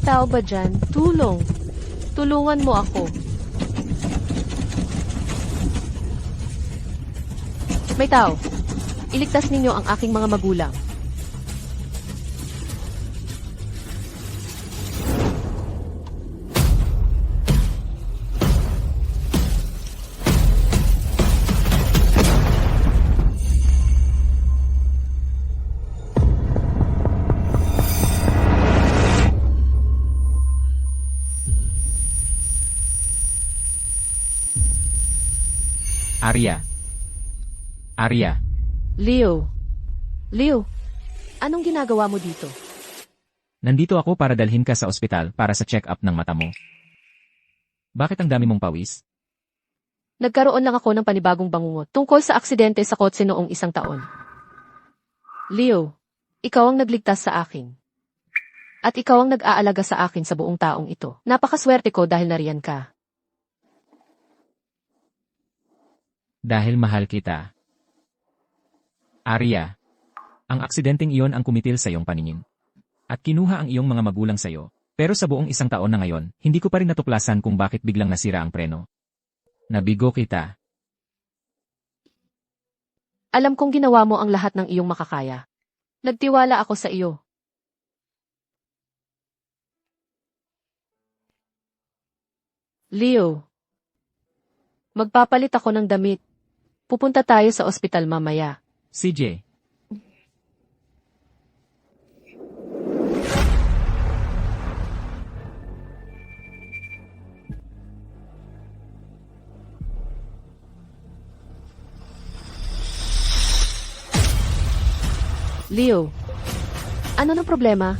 tao ba dyan? Tulong. Tulungan mo ako. May tao. Iligtas ninyo ang aking mga magulang. Arya. Arya. Leo. Leo, anong ginagawa mo dito? Nandito ako para dalhin ka sa ospital para sa check-up ng mata mo. Bakit ang dami mong pawis? Nagkaroon lang ako ng panibagong bangungot tungkol sa aksidente sa kotse noong 1 taon. Leo, ikaw ang nagligtas sa akin. At ikaw ang nag-aalaga sa akin sa buong taong ito. Napakaswerte ko dahil nariyan ka. Dahil mahal kita. Arya, ang aksidenteng iyon ang kumitil sa iyong paningin. At kinuha ang iyong mga magulang sa iyo. Pero sa buong 1 taon na ngayon, hindi ko pa rin natuklasan kung bakit biglang nasira ang preno. Nabigo kita. Alam kong ginawa mo ang lahat ng iyong makakaya. Nagtiwala ako sa iyo. Leo, magpapalit ako ng damit. Pupunta tayo sa ospital mamaya. CJ. Leo, ano ng problema?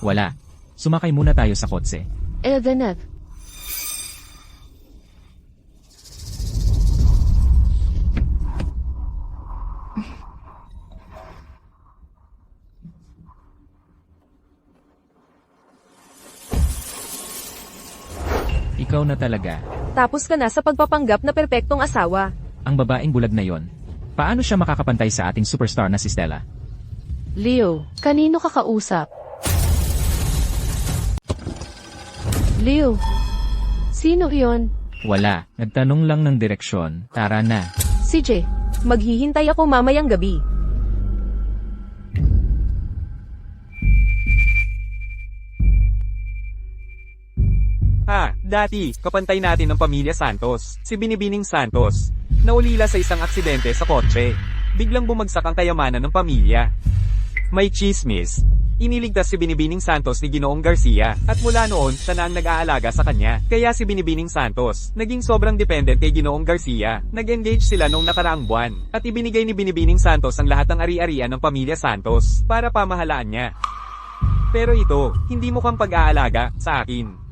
Wala. Sumakay muna tayo sa kotse. Elvenet. Ikaw na talaga. Tapos ka na sa pagpapanggap na perpektong asawa. Ang babaeng bulag na yon. Paano siya makakapantay sa ating superstar na si Stella? Leo, kanino ka kausap? Leo, sino iyon? Wala. Nagtanong lang ng direksyon. Tara na. CJ, Maghihintay ako mamayang gabi. Dati, kapantay natin ng pamilya Santos, si Binibining Santos. Naulila sa isang aksidente sa kotse. Biglang bumagsak ang kayamanan ng pamilya. May chismis. Iniligtas si Binibining Santos ni Ginoong Garcia, at mula noon, siya na ang nag-aalaga sa kanya. Kaya si Binibining Santos, naging sobrang dependent kay Ginoong Garcia. Nag-engage sila noong nakaraang buwan, at ibinigay ni Binibining Santos ang lahat ng ari-arian ng pamilya Santos, para pamahalaan niya. Pero ito, hindi mukhang pag-aalaga sa akin.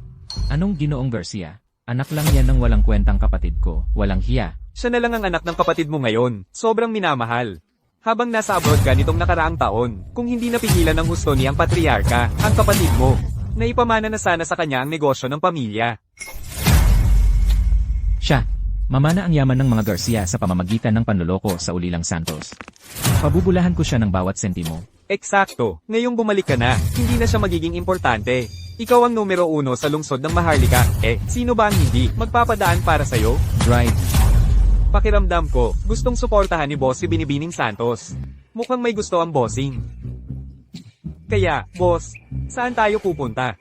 Anong Ginoong Garcia? Anak lang yan ng walang kwentang kapatid ko. Walang hiya. Siya na lang ang anak ng kapatid mo ngayon. Sobrang minamahal. Habang nasa abroad ka nitong nakaraang taon, kung hindi napigilan ng husto ni ang patriarka, ang kapatid mo, naipamana na sana sa kanya ang negosyo ng pamilya. Siya. Mamana ang yaman ng mga Garcia sa pamamagitan ng panloloko sa Ulilang Santos. Pabubulahan ko siya ng bawat sentimo. Eksakto. Ngayong bumalik ka na, hindi na siya magiging importante. Ikaw ang numero 1 sa lungsod ng Maharlika. Sino ba ang hindi magpapadaan para sa'yo? Drive. Pakiramdam ko, gustong suportahan ni boss si Binibining Santos. Mukhang may gusto ang bossing. Kaya, boss, saan tayo pupunta?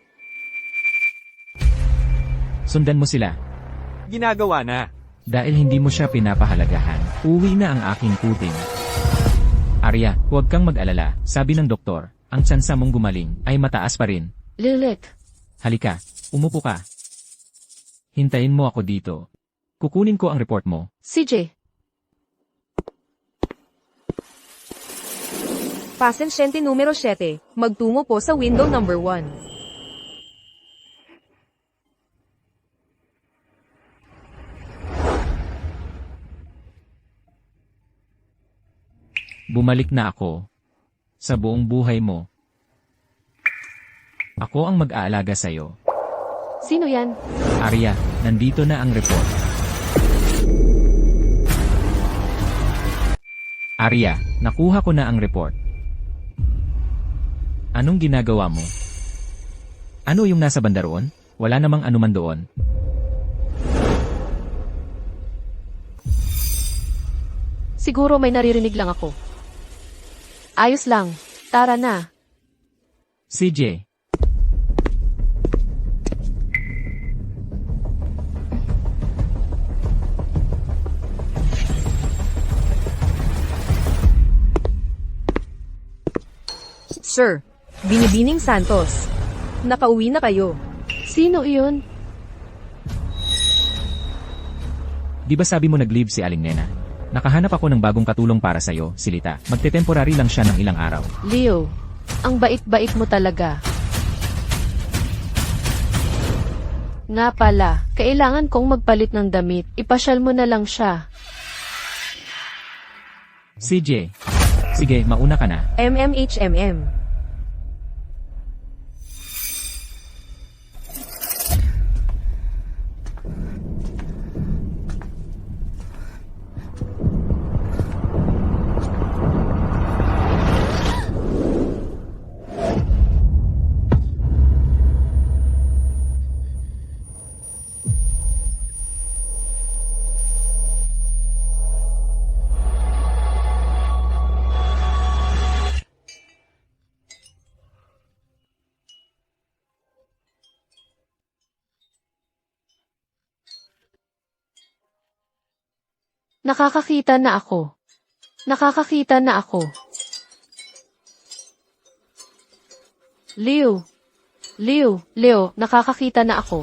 Sundan mo sila. Ginagawa na. Dahil hindi mo siya pinapahalagahan, uwi na ang aking puting. Arya, huwag kang mag-alala. Sabi ng doktor, ang tsansa mong gumaling ay mataas pa rin. Lilit. Halika, umupo ka. Hintayin mo ako dito. Kukunin ko ang report mo. CJ, Pasensyente numero 7, magtungo po sa window number 1. Bumalik na ako. Sa buong buhay mo. Ako ang mag-aalaga sa'yo. sino yan? Arya, nandito na ang report. Arya, nakuha ko na ang report. Anong ginagawa mo? Ano yung nasa banda roon? Wala namang anuman doon. Siguro may naririnig lang ako. Ayos lang. Tara na. CJ, Sir, Binibining Santos. Nakauwi na kayo. Sino iyon? di ba sabi mo nag-leave si Aling Nena? Nakahanap ako ng bagong katulong para sa'yo, Silita. Magte-temporary lang siya ng ilang araw. Leo, ang bait-bait mo talaga. Nga pala, kailangan kong magpalit ng damit. Ipasyal mo na lang siya. CJ, sige, mauna ka na. MMHMM. Nakakakita na ako. Nakakakita na ako. Leo, nakakakita na ako.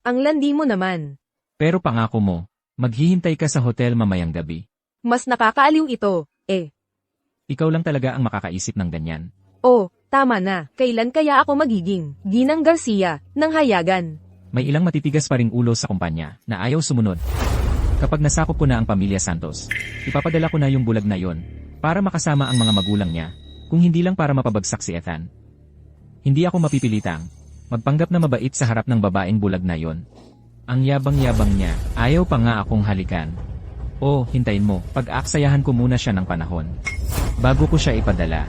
Ang landi mo naman. Pero pangako mo, maghihintay ka sa hotel mamayang gabi. Mas nakakaaliw ito, eh. Ikaw lang talaga ang makakaisip ng ganyan. Oh, tama na. Kailan kaya ako magiging Ginang Garcia ng Hayagan? May ilang matitigas pa ring ulo sa kumpanya na ayaw sumunod. Kapag nasakop ko na ang pamilya Santos, ipapadala ko na yung bulag na yon para makasama ang mga magulang niya, kung hindi lang para mapabagsak si Ethan. Hindi ako mapipilitang magpanggap na mabait sa harap ng babaeng bulag na yon. Ang yabang-yabang niya, ayaw pa nga akong halikan. Oh, hintayin mo, pag-aaksayahan ko muna siya ng panahon bago ko siya ipadala.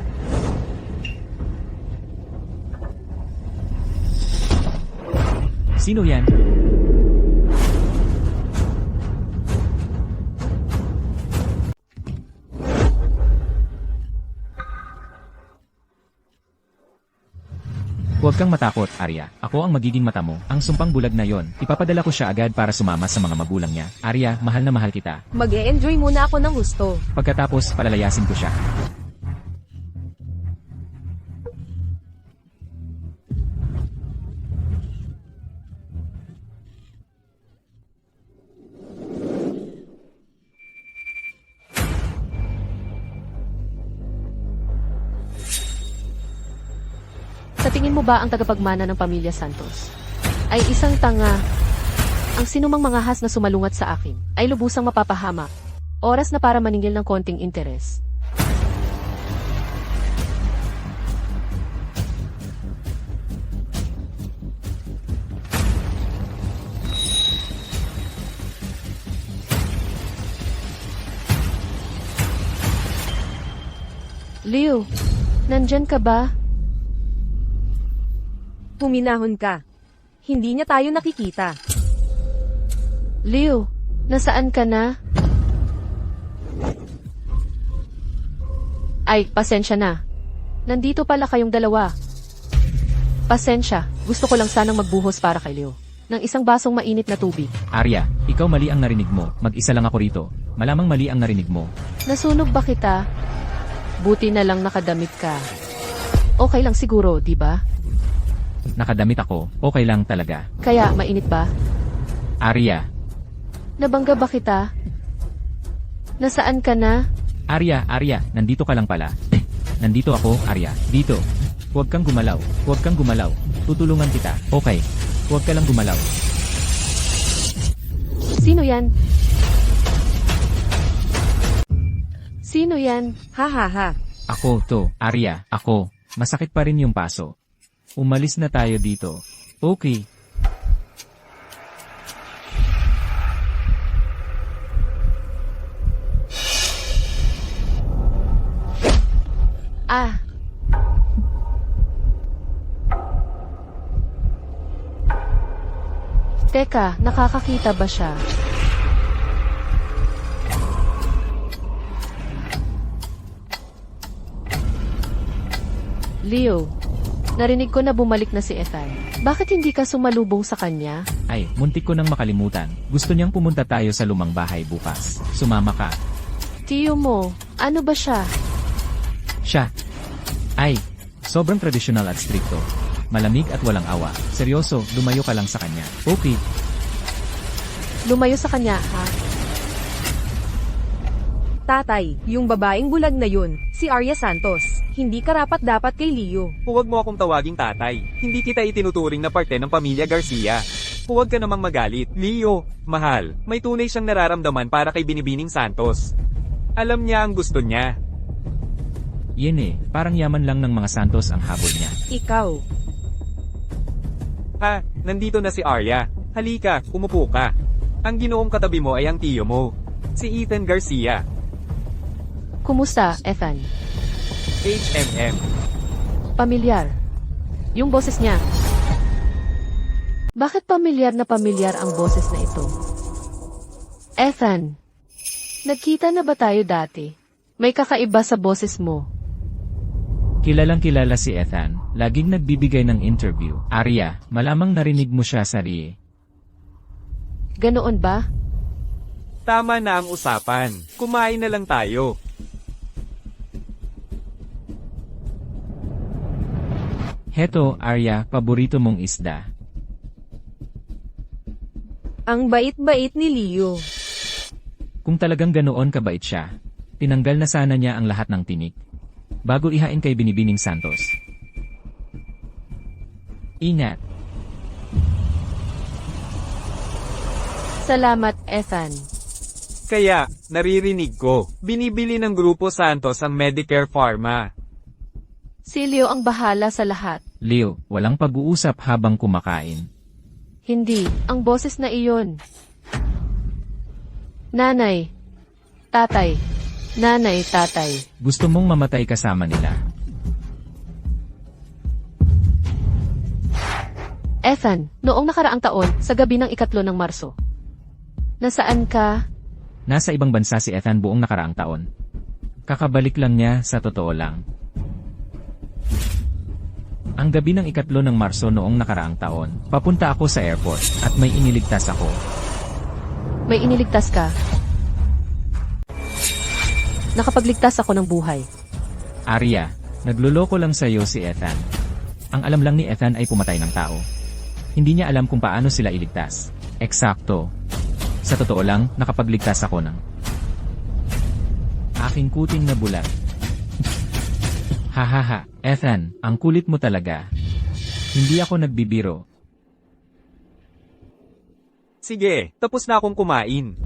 Sino yan? Huwag kang matakot, Arya. Ako ang magiging mata mo. Ang sumpang bulag na yon, ipapadala ko siya agad para sumama sa mga magulang niya. Arya, mahal na mahal kita. Mag-e-enjoy muna ako ng gusto. Pagkatapos, palalayasin ko siya. Sa tingin mo ba ang tagapagmana ng pamilya Santos ay isang tanga? Ang sinumang mga has na sumalungat sa akin ay lubusang mapapahamak. Oras na para maningil ng konting interes. Leo, nandyan ka ba? Huminahon ka. Hindi niya tayo nakikita. Leo, nasaan ka na? Ay, pasensya na. Nandito pala kayong dalawa. Pasensya, gusto ko lang sanang magbuhos para kay Leo ng isang basong mainit na tubig. Arya, ikaw mali ang narinig mo. Mag-isa lang ako rito. Malamang mali ang narinig mo. Nasunog ba kita? Buti na lang nakadamit ka. Okay lang siguro, di ba? Nakadamit ako, okay lang talaga. Kaya, mainit ba? Arya, Nabangga ba kita? Nasaan ka na? Arya, nandito ka lang pala. Nandito ako, Arya. Dito. Huwag kang gumalaw. Huwag kang gumalaw. Tutulungan kita. Okay. Huwag ka lang gumalaw. Sino yan? Sino yan? Ha ha ha. Ako to, Arya, ako. Masakit pa rin yung paso. Umalis na tayo dito. Okay. Ah! Teka, nakakakita ba siya? Leo, narinig ko na bumalik na si Ethan. Bakit hindi ka sumalubong sa kanya? Ay, muntik ko nang makalimutan. Gusto niyang pumunta tayo sa lumang bahay bukas. Sumama ka. Tiyo mo, ano ba siya? Siya. Ay, sobrang tradisyonal at stricto. Malamig at walang awa. Seryoso, lumayo ka lang sa kanya. Okay. Lumayo sa kanya, ha? Tatay, yung babaeng bulag na yun, si Arya Santos. Hindi karapat-dapat kay Leo. Huwag mo akong tawaging tatay. Hindi kita itinuturing na parte ng pamilya Garcia. Huwag ka namang magalit. Leo, mahal, may tunay siyang nararamdaman para kay Binibining Santos. Alam niya ang gusto niya. Yan eh, parang yaman lang ng mga Santos ang habol niya. Ikaw. Ha, nandito na si Arya. Halika, umupo ka. Ang ginoong katabi mo ay ang tiyo mo. Si Ethan Garcia. Kumusta, Ethan? HMM. Pamilyar. Yung boses niya. Bakit pamilyar ang boses na ito? Ethan, nagkita na ba tayo dati? May kakaiba sa boses mo. Kilalang kilala si Ethan, laging nagbibigay ng interview. Arya, malamang narinig mo siya sa Rie. Ganoon ba? Tama na ang usapan. Kumain na lang tayo. Heto, Arya, paborito mong isda. Ang bait-bait ni Leo. Kung talagang ganoon kabait siya, tinanggal na sana niya ang lahat ng tinik bago ihain kay Binibining Santos. Ingat. Salamat, Ethan. Kaya, naririnig ko, binibili ng Grupo Santos ang Medicare Pharma. Si Leo ang bahala sa lahat. Leo, walang pag-uusap habang kumakain. Hindi, ang boses na iyon. Nanay. Tatay. Nanay, tatay. Gusto mong mamatay kasama nila. Ethan, noong nakaraang taon, sa gabi ng 3 ng Marso. Nasaan ka? Nasa ibang bansa si Ethan buong nakaraang taon. Kakabalik lang niya sa totoo lang. Ang gabi ng 3 ng Marso noong nakaraang taon, papunta ako sa airport at may iniligtas ako. May iniligtas ka? Nakapagligtas ako ng buhay. Arya, nagluloko lang sa'yo si Ethan. Ang alam lang ni Ethan ay pumatay ng tao. Hindi niya alam kung paano sila iligtas. Eksakto. Sa totoo lang, nakapagligtas ako ng aking kuting na bulag. Hahaha, Ethan, ang kulit mo talaga. Hindi ako nagbibiro. Sige, tapos na akong kumain.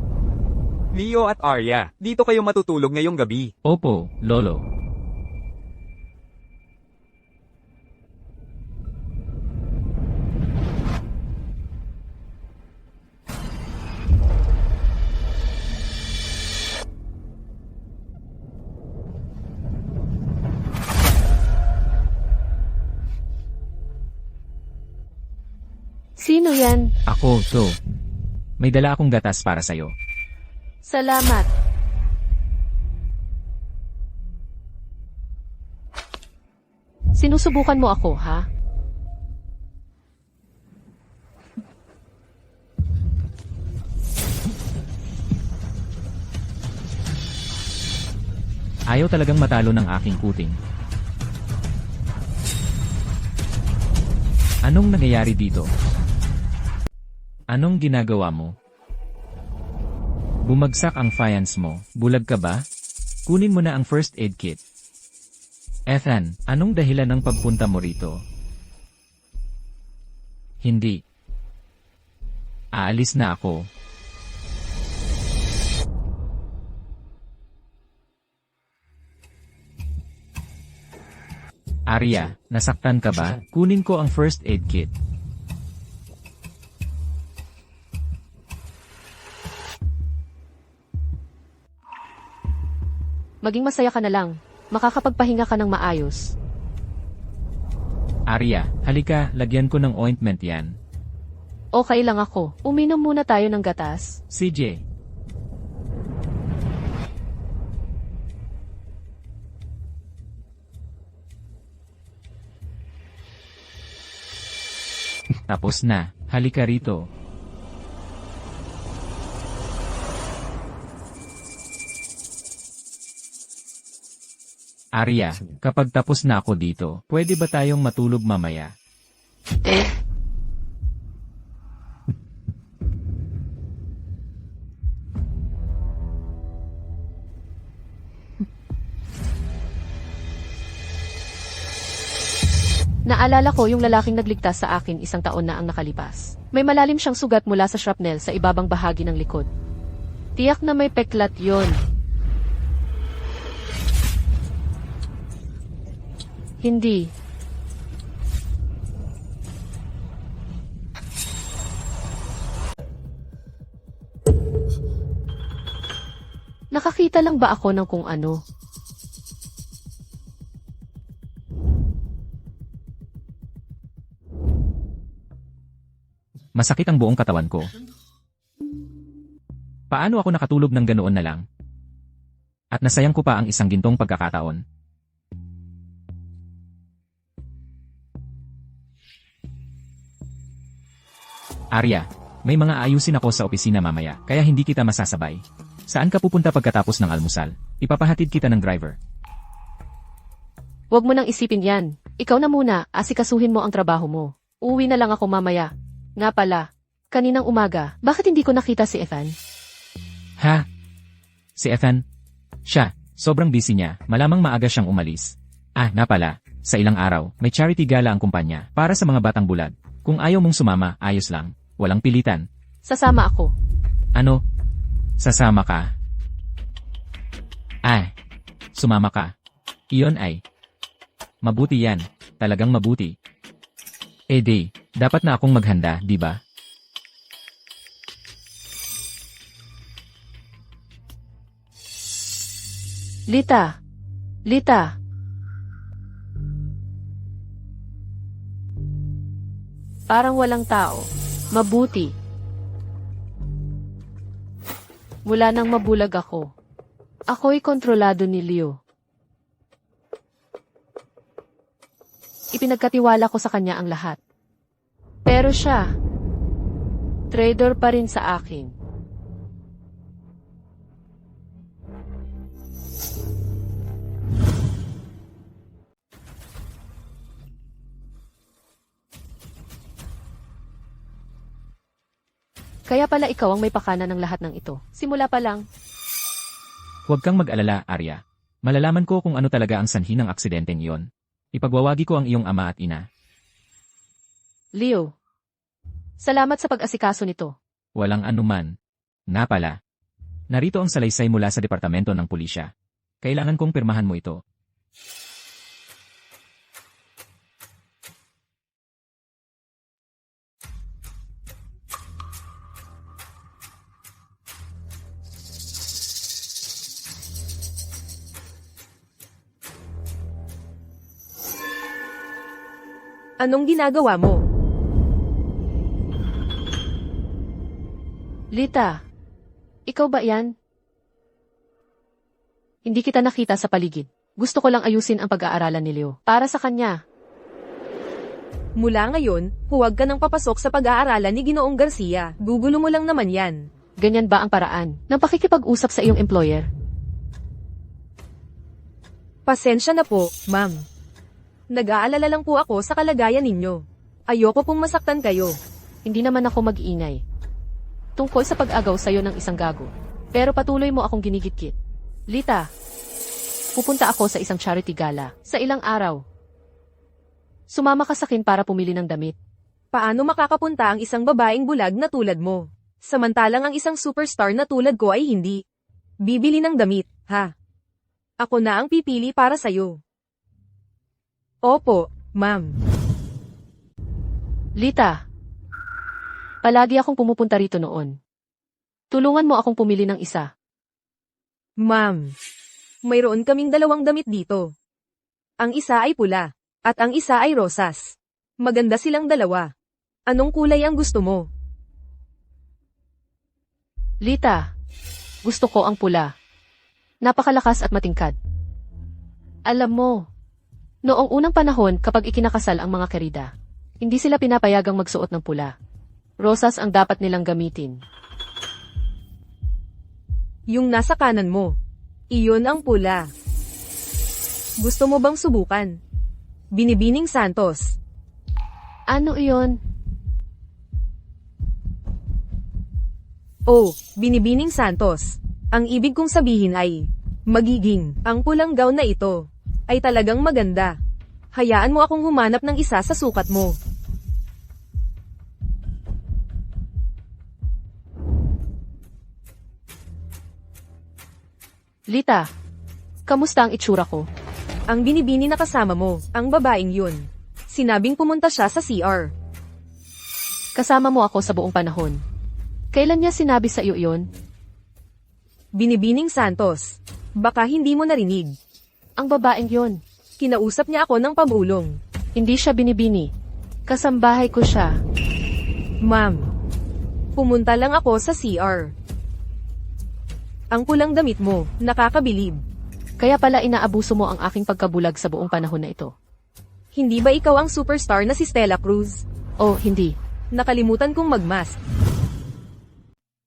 Leo at Arya, dito kayo matutulog ngayong gabi. Opo, Lolo. Sino yan? Ako, to. May dala akong gatas para sa'yo. Salamat. Sinusubukan mo ako, ha? Ayaw talagang matalo ng aking kuting. Anong nangyayari dito? Anong ginagawa mo? Bumagsak ang faience mo. Bulag ka ba? Kunin mo na ang first aid kit. Ethan, anong dahilan ng pagpunta mo rito? Hindi. Aalis na ako. Arya, nasaktan ka ba? Kunin ko ang first aid kit. Maging masaya ka na lang. makakapagpahinga ka ng maayos. Arya, halika, lagyan ko ng ointment yan. Okay lang ako. Uminom muna tayo ng gatas. CJ. Tapos na, halika rito. Arya, kapag tapos na ako dito, pwede ba tayong matulog mamaya? Eh, naalala ko yung lalaking nagligtas sa akin 1 taon na ang nakalipas. May malalim siyang sugat mula sa shrapnel sa ibabang bahagi ng likod. Tiyak na may peklat yon. Hindi. Nakakita lang ba ako ng kung ano? Masakit ang buong katawan ko. Paano ako nakatulog ng ganoon na lang? At nasayang ko pa ang isang gintong pagkakataon. Arya, may mga ayusin ako sa opisina mamaya, kaya hindi kita masasabay. Saan ka pupunta pagkatapos ng almusal? Ipapahatid kita ng driver. Huwag mo nang isipin yan. Ikaw na muna, asikasuhin mo ang trabaho mo. Uuwi na lang ako mamaya. Nga pala, kaninang umaga, bakit hindi ko nakita si Ethan? Ha? Si Ethan? Siya, sobrang busy niya, malamang maaga siyang umalis. Ah, na pala, sa ilang araw, may charity gala ang kumpanya, para sa mga batang bulag. Kung ayaw mong sumama, ayos lang. Walang pilitan. Sasama ako. Ano? Sasama ka? Ay, sumama ka. Iyon ay. Mabuti yan. Talagang mabuti. Eh di, dapat na akong maghanda, di ba? Lita. Lita. Parang walang tao. Mabuti. Mula nang mabulag ako. Ako'y kontrolado ni Leo. Ipinagkatiwala ko sa kanya ang lahat. Pero siya, traitor pa rin sa akin. Kaya pala ikaw ang may pakana ng lahat ng ito. Simula pa lang. Huwag kang mag-alala, Arya. Malalaman ko kung ano talaga ang sanhi ng aksidenteng iyon. Ipagwawagi ko ang iyong ama at ina. Leo, salamat sa pag-asikaso nito. Walang anuman. Nga pala. Narito ang salaysay mula sa departamento ng pulisya. Kailangan kong pirmahan mo ito. Anong ginagawa mo? Lita, ikaw ba yan? Hindi kita nakita sa paligid. Gusto ko lang ayusin ang pag-aaralan ni Leo. Para sa kanya. Mula ngayon, huwag ka nang papasok sa pag-aaralan ni Ginoong Garcia. Gugulo mo lang naman yan. Ganyan ba ang paraan ng pakikipag-usap sa iyong employer? Pasensya na po, ma'am. Nag-aalala lang po ako sa kalagayan ninyo. Ayoko pong masaktan kayo. Hindi naman ako mag-iingay. Tungkol sa pag-agaw sa'yo ng isang gago. Pero patuloy mo akong ginigit-git. Lita, pupunta ako sa isang charity gala sa ilang araw. Sumama ka sa akin para pumili ng damit. Paano makakapunta ang isang babaeng bulag na tulad mo? Samantalang ang isang superstar na tulad ko ay hindi. Bibili ng damit, ha? Ako na ang pipili para sa'yo. Opo, ma'am. Lita, palagi akong pumupunta rito noon. Tulungan mo akong pumili ng isa. Ma'am. Mayroon kaming dalawang damit dito. Ang isa ay pula, at ang isa ay rosas. Maganda silang dalawa. Anong kulay ang gusto mo? Lita, gusto ko ang pula. Napakalakas at matingkad. Alam mo, noong unang panahon kapag ikinakasal ang mga kerida, hindi sila pinapayagang magsuot ng pula. Rosas ang dapat nilang gamitin. Yung nasa kanan mo. Iyon ang pula. Gusto mo bang subukan? Binibining Santos. Ano iyon? Oh, Binibining Santos. Ang ibig kong sabihin ay, magiging, ang pulang gown na ito, ay talagang maganda. Hayaan mo akong humanap ng isa sa sukat mo. Lita, kamusta ang itsura ko? Ang binibini na kasama mo, ang babaeng yun. Sinabing pumunta siya sa CR. Kasama mo ako sa buong panahon. Kailan niya sinabi sa iyo iyon? Binibining Santos. Baka hindi mo narinig. Ang babaeng yon. Kinausap niya ako ng pabulong. Hindi siya binibini. Kasambahay ko siya. Ma'am, pumunta lang ako sa CR. Ang pulang damit mo, nakakabilib. Kaya pala inaabuso mo ang aking pagkabulag sa buong panahon na ito. Hindi ba ikaw ang superstar na si Stella Cruz? Oh, hindi. Nakalimutan kong magmask.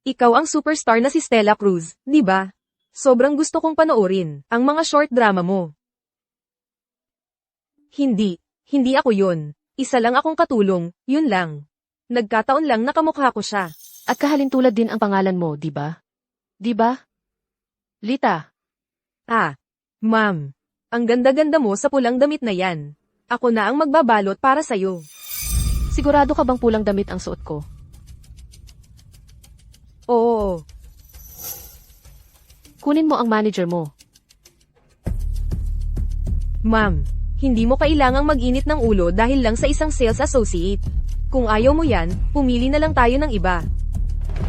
Ikaw ang superstar na si Stella Cruz, di ba? Sobrang gusto kong panoorin ang mga short drama mo. Hindi ako yun. Isa lang akong katulong, yun lang. Nagkataon lang na kamukha ko siya. At kahalintulad din ang pangalan mo, di ba? Di ba? Lita, Ah, ma'am. Ang ganda-ganda mo sa pulang damit na yan. Ako na ang magbabalot para sa'yo. sigurado ka bang pulang damit ang suot ko? Oo. Kunin mo ang manager mo. Ma'am, hindi mo kailangang mag-init ng ulo dahil lang sa isang sales associate. Kung ayaw mo yan, pumili na lang tayo ng iba.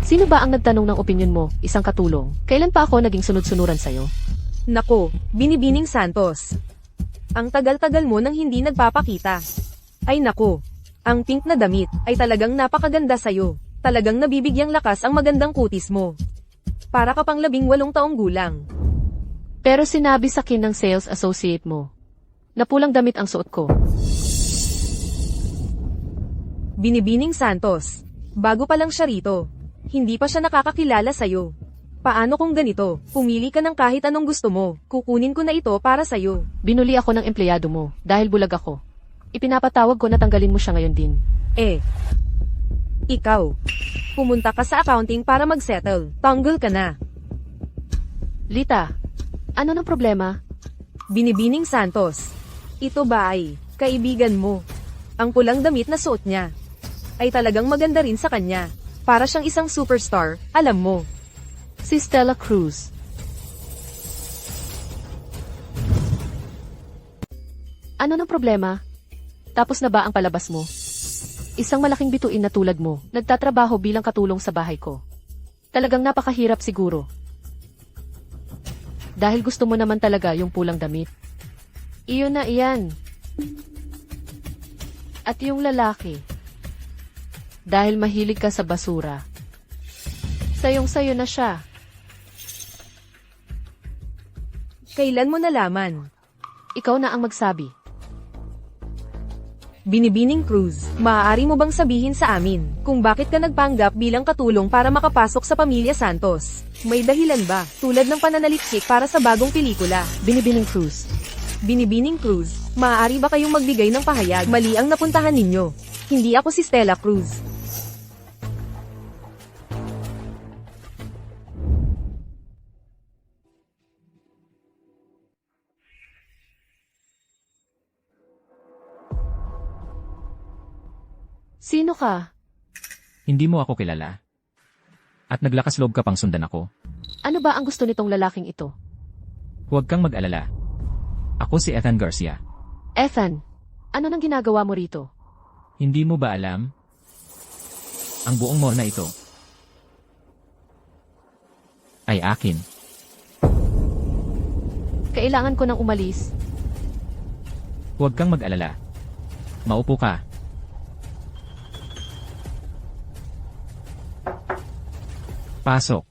Sino ba ang nagtanong ng opinion mo, isang katulong? Kailan pa ako naging sunod-sunuran sa'yo? Nako, Binibining Santos. Ang tagal-tagal mo nang hindi nagpapakita. Ay nako, ang pink na damit ay talagang napakaganda sa'yo. Talagang nabibigyang lakas ang magandang kutis mo. Para ka pang 18 taong gulang. Pero sinabi sa akin ng sales associate mo, na pulang damit ang suot ko. Binibining Santos. Bago pa lang siya rito. Hindi pa siya nakakakilala sa'yo. Paano kung ganito, pumili ka ng kahit anong gusto mo, kukunin ko na ito para sa'yo. Binuli ako ng empleyado mo, dahil bulag ako. Ipinapatawag ko na tanggalin mo siya ngayon din. Ikaw. Pumunta ka sa accounting para mag-settle. Tanggol ka na. Lita, ano ng problema? Binibining Santos. Ito ba ay, kaibigan mo? Ang pulang damit na suot niya, ay talagang maganda rin sa kanya. Para siyang isang superstar, alam mo. Si Stella Cruz. Ano ng problema? Tapos na ba ang palabas mo? Isang malaking bituin na tulad mo, nagtatrabaho bilang katulong sa bahay ko. Talagang napakahirap siguro. Dahil gusto mo naman talaga yung pulang damit. Iyon na iyan. At yung lalaki. Dahil mahilig ka sa basura. Sayong-sayo na siya. Kailan mo nalaman? Ikaw na ang magsabi. Binibining Cruz, maaari mo bang sabihin sa amin kung bakit ka nagpanggap bilang katulong para makapasok sa pamilya Santos? May dahilan ba, tulad ng pananaliksik para sa bagong pelikula? Binibining Cruz. Binibining Cruz, maaari ba kayong magbigay ng pahayag? Mali ang napuntahan ninyo. Hindi ako si Stella Cruz. Sino ka? Hindi mo ako kilala. At naglakas loob ka pang sundan ako. Ano ba ang gusto nitong lalaking ito? Huwag kang mag-alala. Ako si Ethan Garcia. Ethan, ano nang ginagawa mo rito? Hindi mo ba alam? Ang buong mall na ito ay akin. Kailangan ko nang umalis. Huwag kang mag-alala. Maupo ka. Pasok.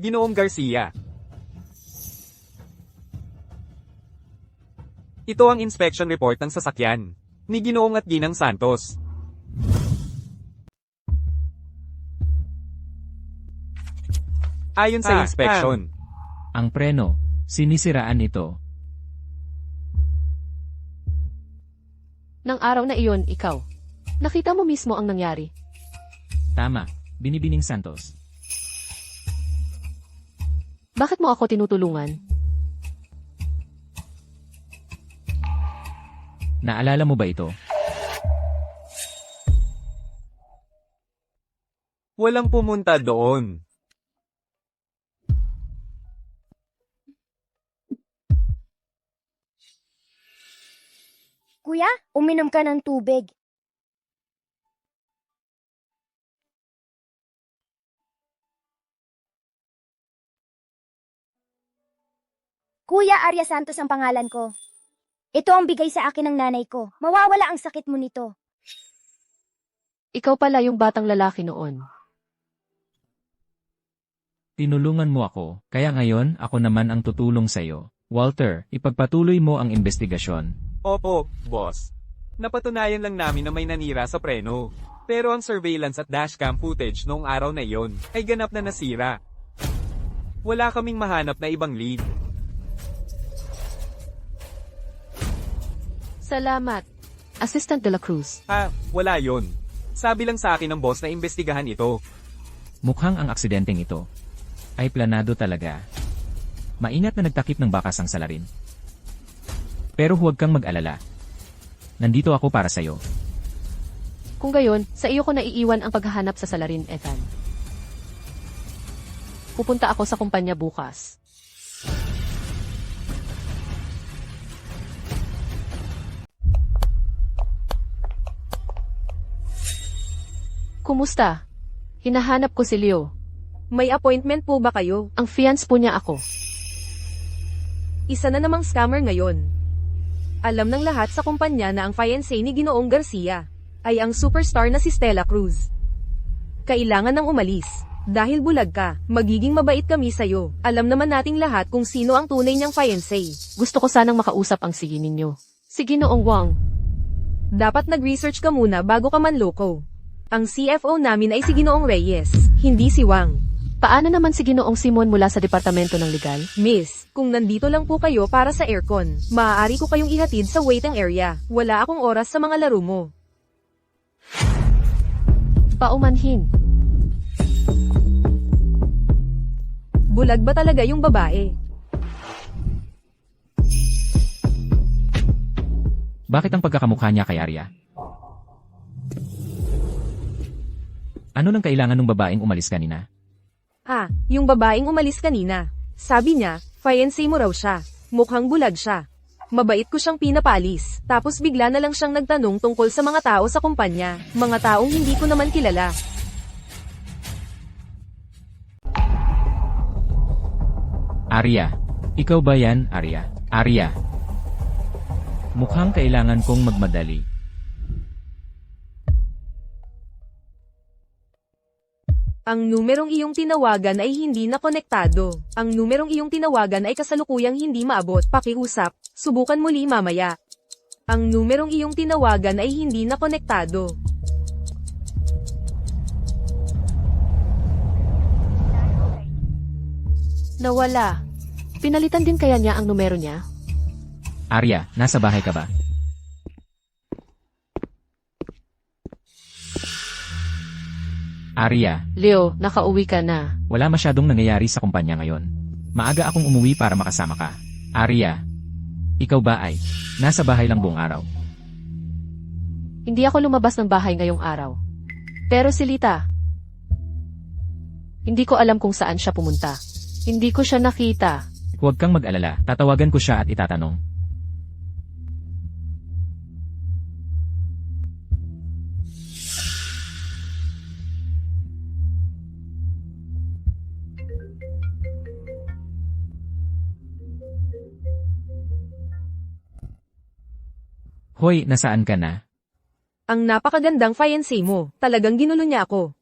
Ginoong Garcia. Ito ang inspection report ng sasakyan ni Ginoong at Ginang Santos. Ayon sa inspection, Ang preno, sinisiraan ito. Nang araw na iyon, ikaw. Nakita mo mismo ang nangyari. Tama, Binibining Santos. Bakit mo ako tinutulungan? Naalala mo ba ito? walang pumunta doon. Kuya, uminom ka ng tubig. Kuya, Arya Santos ang pangalan ko. Ito ang bigay sa akin ng nanay ko. Mawawala ang sakit mo nito. Ikaw pala yung batang lalaki noon. Tinulungan mo ako, kaya ngayon ako naman ang tutulong sa'yo. Walter, ipagpatuloy mo ang investigasyon. Opo, boss. Napatunayan lang namin na may nanira sa preno. Pero ang surveillance at dashcam footage noong araw na iyon ay ganap na nasira. Wala kaming mahanap na ibang lead. Salamat. Assistant de la Cruz. Wala yon. Sabi lang sa akin ng boss na imbestigahan ito. Mukhang ang aksidenteng ito ay planado talaga. Maingat na nagtakip ng bakas ang salarin. Pero huwag kang mag-alala. Nandito ako para sa'yo. Kung gayon, sa iyo ko naiiwan ang paghahanap sa salarin, Ethan. Pupunta ako sa kumpanya bukas. Kumusta? Hinahanap ko si Leo. May appointment po ba kayo? Ang fiance po niya ako. Isa na namang scammer ngayon. Alam ng lahat sa kumpanya na ang fiancé ni Ginoong Garcia ay ang superstar na si Stella Cruz. Kailangan nang umalis. Dahil bulag ka, magiging mabait kami sa'yo. Alam naman nating lahat kung sino ang tunay niyang fiancé. Gusto ko sanang makausap ang sige ninyo. Si Ginoong Wang. Dapat nag-research ka muna bago ka manloko. Ang CFO namin ay si Ginoong Reyes, hindi si Wang. Paano naman si Ginoong Simon mula sa Departamento ng Legal? Miss, kung nandito lang po kayo para sa aircon, maaari ko kayong ihatid sa waiting area. Wala akong oras sa mga laro mo. Paumanhin. Bulag ba talaga yung babae? Bakit ang pagkakamukha niya kay Arya? Ano nang kailangan ng babaeng umalis kanina? Yung babaeng umalis kanina. Sabi niya, fiancé mo raw siya. Mukhang bulag siya. Mabait ko siyang pinapalis. Tapos bigla na lang siyang nagtanong tungkol sa mga tao sa kumpanya. Mga taong hindi ko naman kilala. Arya. Ikaw ba yan, Arya? Arya. Mukhang kailangan kong magmadali. Ang numerong iyong tinawagan ay hindi na konektado. Ang numerong iyong tinawagan ay kasalukuyang hindi maabot. Pakiusap, subukan muli mamaya. Ang numerong iyong tinawagan ay hindi na konektado. Nawala. Pinalitan din kaya niya ang numero niya? Arya, nasa bahay ka ba? Arya, Leo, nakauwi ka na. wala masyadong nangyayari sa kumpanya ngayon. Maaga akong umuwi para makasama ka. Arya, ikaw ba ay nasa bahay lang buong araw? Hindi ako lumabas ng bahay ngayong araw. Pero si Lita, hindi ko alam kung saan siya pumunta. Hindi ko siya nakita. Huwag kang mag-alala, tatawagan ko siya at itatanong. Hoy, nasaan ka na? Ang napakagandang fiancé mo. Talagang ginulo niya ako.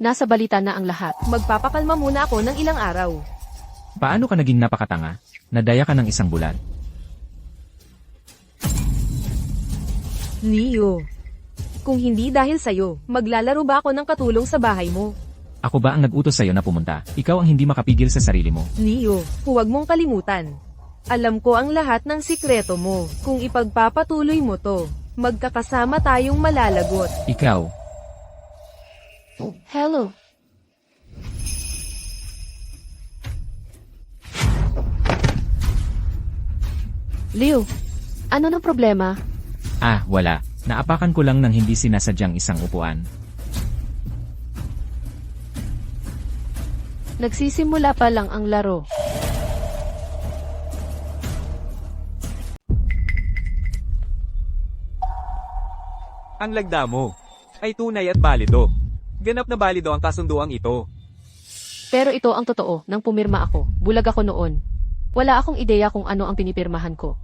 Nasa balita na ang lahat. Magpapakalma muna ako ng ilang araw. Paano ka naging napakatanga? Nadaya ka ng isang bulan. Leo. Kung hindi dahil sa'yo, maglalaro ba ako ng katulong sa bahay mo? Ako ba ang nag-utos sa'yo na pumunta? Ikaw ang hindi makapigil sa sarili mo. Leo, huwag mong kalimutan. Alam ko ang lahat ng sikreto mo. Kung ipagpapatuloy mo to, magkakasama tayong malalagot. Ikaw, Hello. Leo, ano ng problema? wala. Naapakan ko lang ng hindi sinasadyang isang upuan. Nagsisimula pa lang ang laro. Ang lagda mo ay tunay at balido. Ganap na balido ang kasunduang ito. Pero ito ang totoo, nang pumirma ako, bulag ako noon. Wala akong ideya kung ano ang pinipirmahan ko.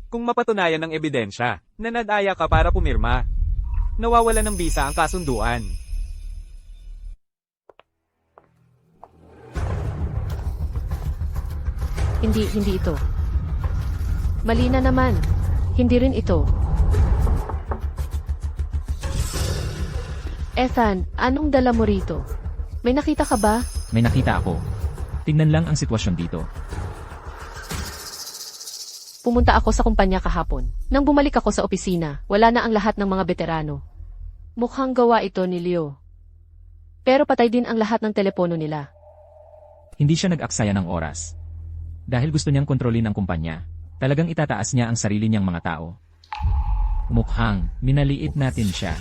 Kung mapatunayan ng ebidensya na nadaya ka para pumirma, nawawala ng bisa ang kasunduan. Hindi ito. Mali na naman. Hindi rin ito. Ethan, anong dala mo rito? May nakita ka ba? May nakita ako. Tingnan lang ang sitwasyon dito. Pumunta ako sa kumpanya kahapon. Nang bumalik ako sa opisina, wala na ang lahat ng mga veterano. Mukhang gawa ito ni Leo. Pero patay din ang lahat ng telepono nila. Hindi siya nag-aksaya ng oras. Dahil gusto niyang kontrolin ang kumpanya, talagang itataas niya ang sarili niyang mga tao. Mukhang minaliit natin siya.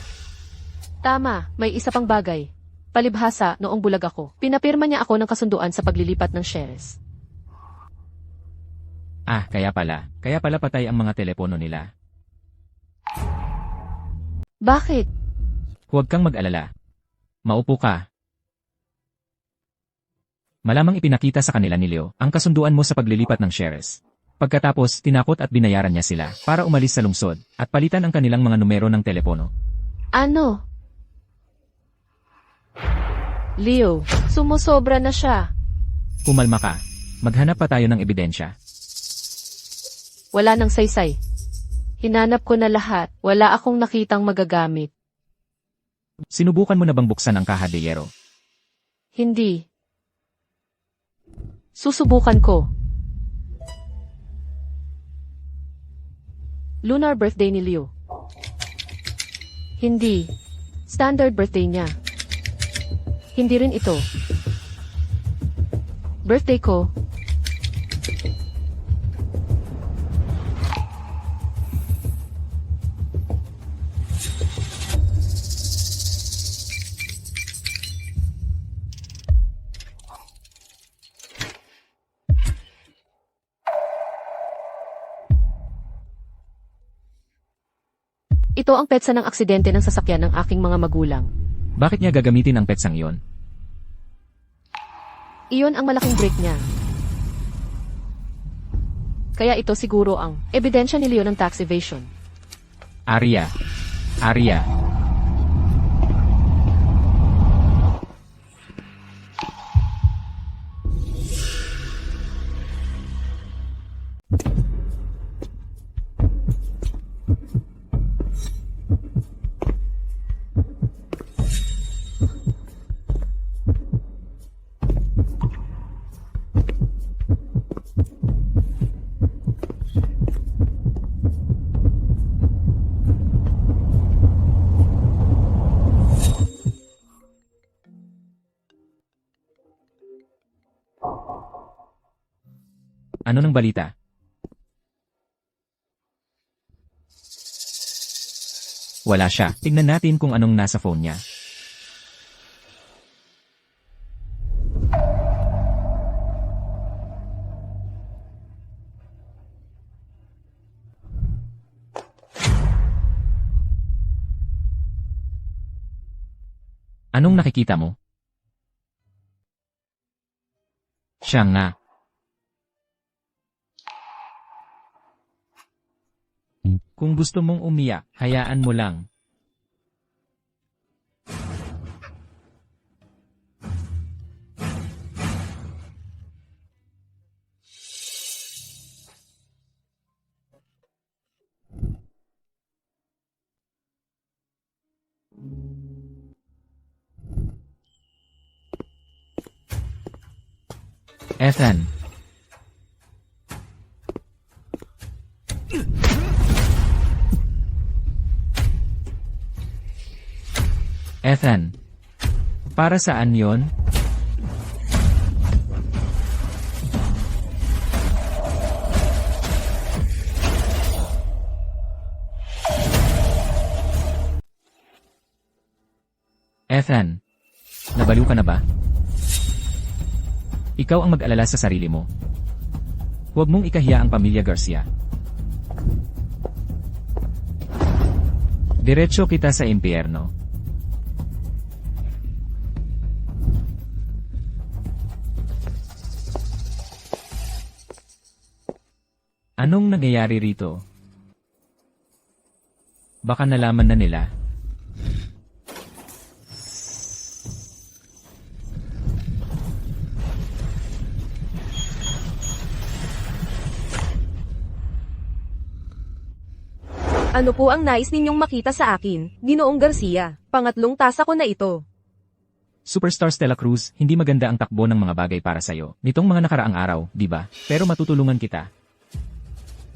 Tama, may isa pang bagay. Palibhasa, noong bulag ako, pinapirma niya ako ng kasunduan sa paglilipat ng shares. Kaya pala patay ang mga telepono nila. Bakit? Huwag kang mag-alala. Maupo ka. Malamang ipinakita sa kanila ni Leo ang kasunduan mo sa paglilipat ng shares. Pagkatapos, tinakot at binayaran niya sila para umalis sa lungsod at palitan ang kanilang mga numero ng telepono. Ano? Leo, sumusobra na siya. Kumalma ka. Maghanap pa tayo ng ebidensya. Wala nang saysay. Hinanap ko na lahat. Wala akong nakitang magagamit. Sinubukan mo na bang buksan ang kaha de yero? Hindi. Susubukan ko. Lunar birthday ni Leo. Hindi. Standard birthday niya. Hindi rin ito. Birthday ko. Ito ang petsa ng aksidente ng sasakyan ng aking mga magulang. Bakit niya gagamitin ang petsang iyon? Iyon ang malaking break niya. Kaya ito siguro ang ebidensya ni Leo ng tax evasion. Arya. Ano ng balita? Wala siya. Tignan natin kung anong nasa phone niya. Anong nakikita mo? Siya nga. Kung gusto mong umiyak, hayaan mo lang. Ethan. Ethan. Para saan yon? Ethan. Nabaliw ka na ba? Ikaw ang mag-alala sa sarili mo. Huwag mong ikahiya ang pamilya Garcia. Diretso kita sa impyerno. Anong nangyayari rito? Baka nalaman na nila. Ano po ang nais ninyong makita sa akin, Ginoong Garcia? Pangatlong tasa ko na ito. Superstar Stella Cruz, hindi maganda ang takbo ng mga bagay para sa'yo. Nitong mga nakaraang araw, di ba? Pero matutulungan kita.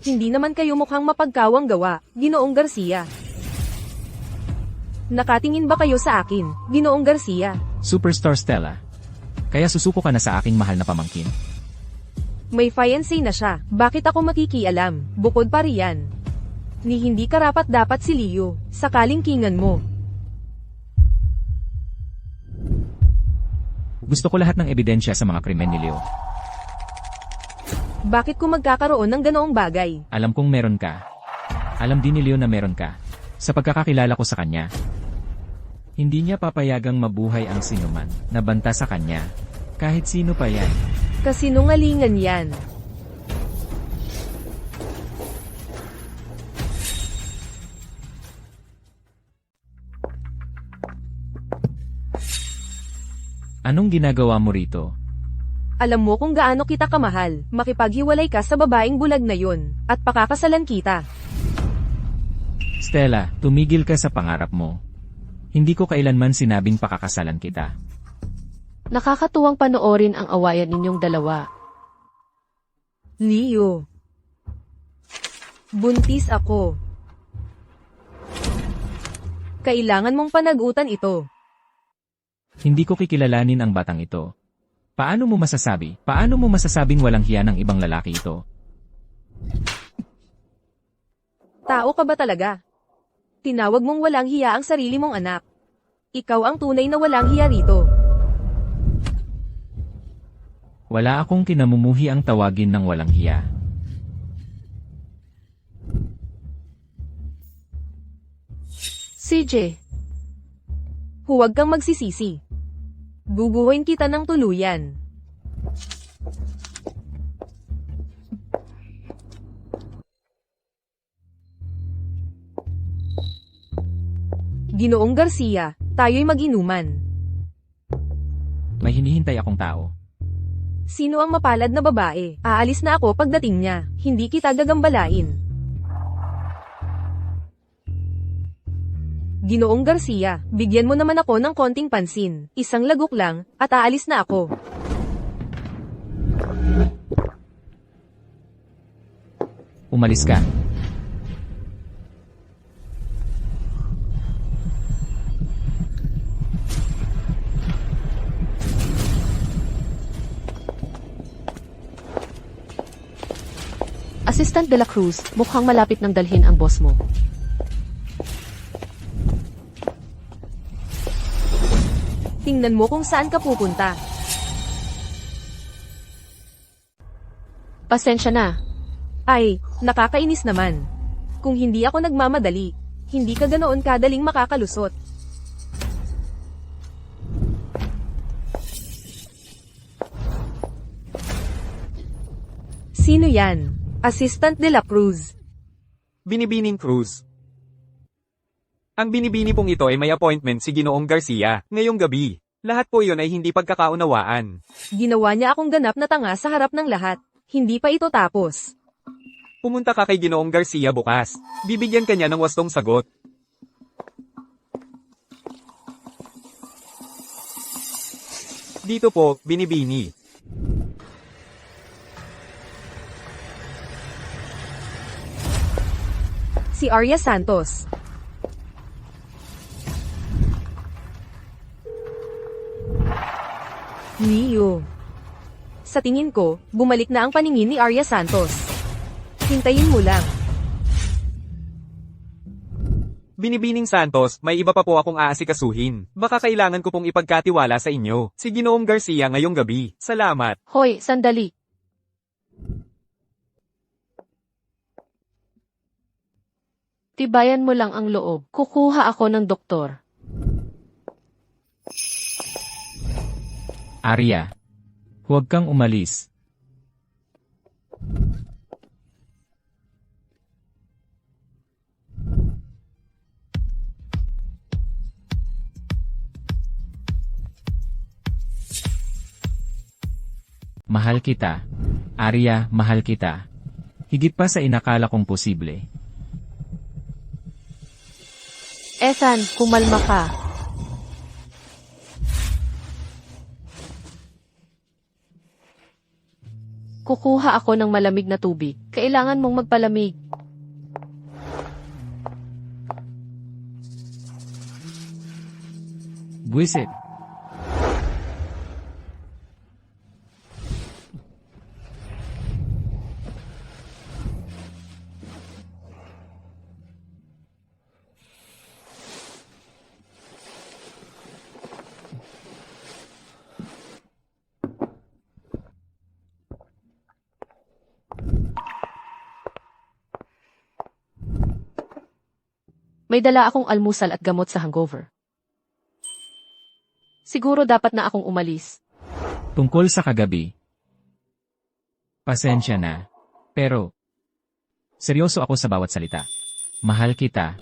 Hindi naman kayo mukhang mapagkawang gawa, Ginoong Garcia. Nakatingin ba kayo sa akin, Ginoong Garcia? Superstar Stella. Kaya susuko ka na sa aking mahal na pamangkin. May fiancé na siya, bakit ako makikialam? Bukod pa riyan, ni hindi karapat dapat si Leo, sa kalingkingan mo. Gusto ko lahat ng ebidensya sa mga krimen ni Leo. Bakit ko magkakaroon ng ganoong bagay? Alam kong meron ka. Alam din ni Leo na meron ka. Sa pagkakakilala ko sa kanya. Hindi niya papayagang mabuhay ang sinuman na banta sa kanya. Kahit sino pa yan. Kasinungalingan yan. Anong ginagawa mo rito? Alam mo kung gaano kita kamahal, makipaghiwalay ka sa babaeng bulag na yun, at pakakasalan kita. Stella, tumigil ka sa pangarap mo. Hindi ko kailanman sinabing pakakasalan kita. Nakakatuwang panoorin ang awayan ninyong dalawa. Leo. Buntis ako. Kailangan mong panagutan ito. Hindi ko kikilalanin ang batang ito. Paano mo masasabi? Paano mo masasabing walang hiya ng ibang lalaki ito? Tao ka ba talaga? Tinawag mong walang hiya ang sarili mong anak. Ikaw ang tunay na walang hiya rito. Wala akong kinamumuhi ang tawagin ng walang hiya. CJ, Huwag kang magsisisi. Guguhoin kita ng tuluyan. Ginoong Garcia, tayo'y mag-inuman. May hinihintay akong tao. Sino ang mapalad na babae? Aalis na ako pagdating niya, hindi kita gagambalain. Ginoong Garcia, bigyan mo naman ako ng konting pansin. Isang lagok lang, at aalis na ako. Umalis ka. Assistant de la Cruz, mukhang malapit nang dalhin ang boss mo. Tingnan mo kung saan ka pupunta. Pasensya na. Ay, nakakainis naman. Kung hindi ako nagmamadali, hindi ka ganoon kadaling makakalusot. Sino yan? Assistant de la Cruz. Binibining Cruz. Ang binibini pong ito ay may appointment si Ginoong Garcia, ngayong gabi. Lahat po iyon ay hindi pagkakaunawaan. Ginawa niya akong ganap na tanga sa harap ng lahat. Hindi pa ito tapos. Pumunta ka kay Ginoong Garcia bukas. Bibigyan ka niya ng wastong sagot. Dito po, binibini. Si Arya Santos. Leo. Sa tingin ko, bumalik na ang paningin ni Arya Santos. Hintayin mo lang. Binibining Santos, may iba pa po akong aasikasuhin. Baka kailangan ko pong ipagkatiwala sa inyo. Si Ginoong Garcia ngayong gabi. Salamat. Hoy, sandali. Tibayan mo lang ang loob. Kukuha ako ng doktor. Arya, huwag kang umalis. Mahal kita. Arya, mahal kita. Higit pa sa inakala kong posible. Ethan, kumalma ka. Kukuha ako ng malamig na tubig. Kailangan mong magpalamig. Buwisit. May dala akong almusal at gamot sa hangover. Siguro dapat na akong umalis. Tungkol sa kagabi. Pasensya na. Pero, seryoso ako sa bawat salita. Mahal kita.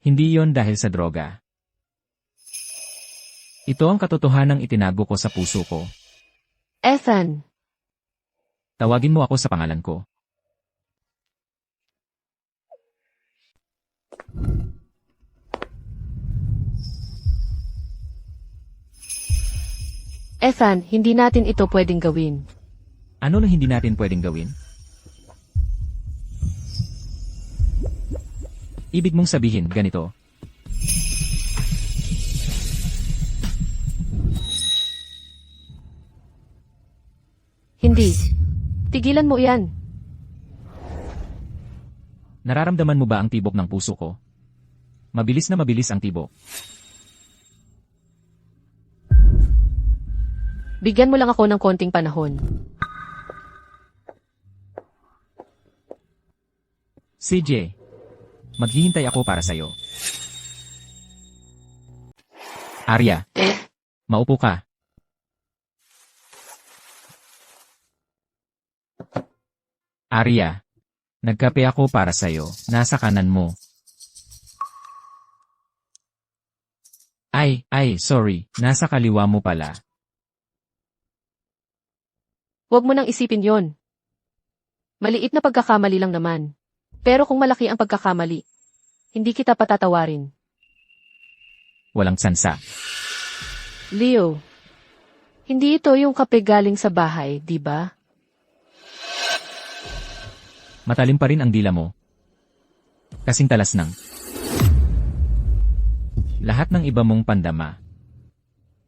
Hindi yon dahil sa droga. Ito ang katotohanang itinago ko sa puso ko. Ethan, Tawagin mo ako sa pangalan ko. Ethan, hindi natin ito pwedeng gawin. Ano na hindi natin pwedeng gawin? Ibig mong sabihin ganito. Hindi. Tigilan mo yan. Nararamdaman mo ba ang tibok ng puso ko? Mabilis na mabilis ang tibok. Bigyan mo lang ako ng konting panahon. CJ, maghihintay ako para sa'yo. Arya, maupo ka. Arya, nagkape ako para sa'yo. Nasa kanan mo. Ay, sorry. Nasa kaliwa mo pala. Huwag mo nang isipin yon. Maliit na pagkakamali lang naman. Pero kung malaki ang pagkakamali, hindi kita patatawarin. Walang sansa. Leo, hindi ito yung kape galing sa bahay, di ba? Matalim pa rin ang dila mo. Kasing talas ng lahat ng iba mong pandama.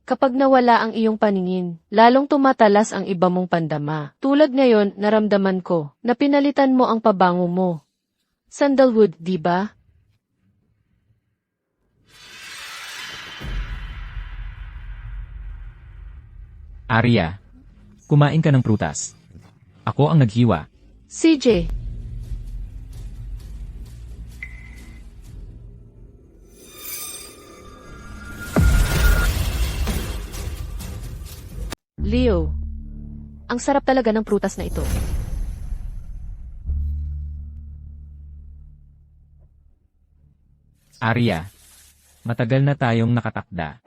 Kapag nawala ang iyong paningin, lalong tumatalas ang iba mong pandama. Tulad ngayon, naramdaman ko na pinalitan mo ang pabango mo. Sandalwood, di ba? Arya, kumain ka ng prutas. Ako ang naghiwa. CJ, Leo, ang sarap talaga ng prutas na ito. Arya, matagal na tayong nakatakda.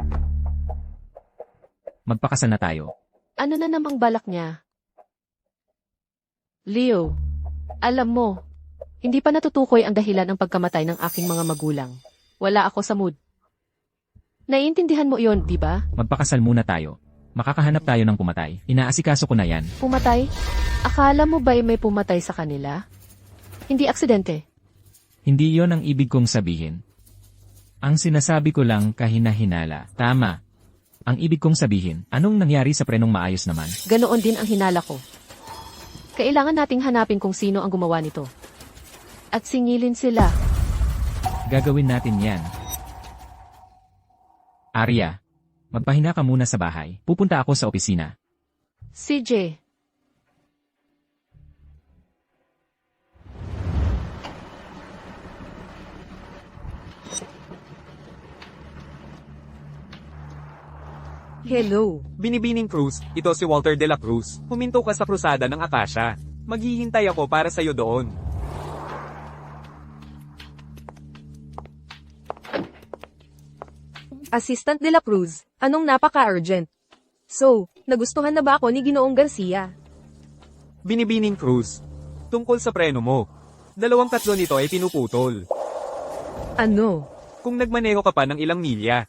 Magpakasal na tayo. Ano na namang balak niya? Leo, alam mo, hindi pa natutukoy ang dahilan ng pagkamatay ng aking mga magulang. Wala ako sa mood. Naiintindihan mo iyon, di ba? Magpakasal muna tayo. Makakahanap tayo ng pumatay. Inaasikaso ko na yan. Pumatay? Akala mo ba'y may pumatay sa kanila? Hindi aksidente. Hindi yon ang ibig kong sabihin. Ang sinasabi ko lang kahina-hinala. Tama. Ang ibig kong sabihin, anong nangyari sa prenong maayos naman? Ganoon din ang hinala ko. Kailangan nating hanapin kung sino ang gumawa nito. At singilin sila. Gagawin natin yan. Arya, magpahinga ka muna sa bahay. Pupunta ako sa opisina. CJ. Hello. Binibining Cruz, ito si Walter de la Cruz. Huminto ka sa krusada ng Akasha. Maghihintay ako para sa'yo doon. Assistant de la Cruz, anong napaka-urgent? So, nagustuhan na ba ako ni Ginoong Garcia? Binibining Cruz, tungkol sa preno mo. 2 nito ay pinuputol. Ano? Kung nagmaneho ka pa ng ilang milya,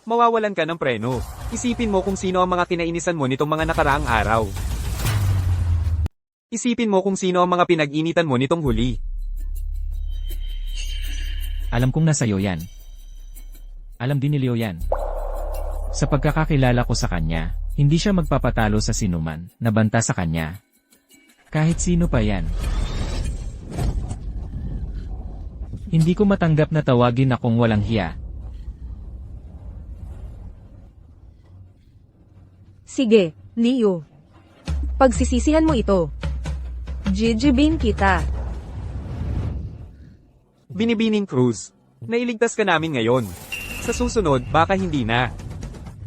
mawawalan ka ng preno. Isipin mo kung sino ang mga kinainisan mo nitong mga nakaraang araw. Isipin mo kung sino ang mga pinag-initan mo nitong huli. Alam kong nasa iyo yan. Alam din ni Leo yan. Sa pagkakakilala ko sa kanya, hindi siya magpapatalo sa sinuman na banta sa kanya. Kahit sino pa yan. Hindi ko matanggap na tawagin akong walang hiya. Sige, Leo. Pagsisisihan mo ito. Jijibin kita. Binibining Cruz, nailigtas ka namin ngayon. Sa susunod, baka hindi na.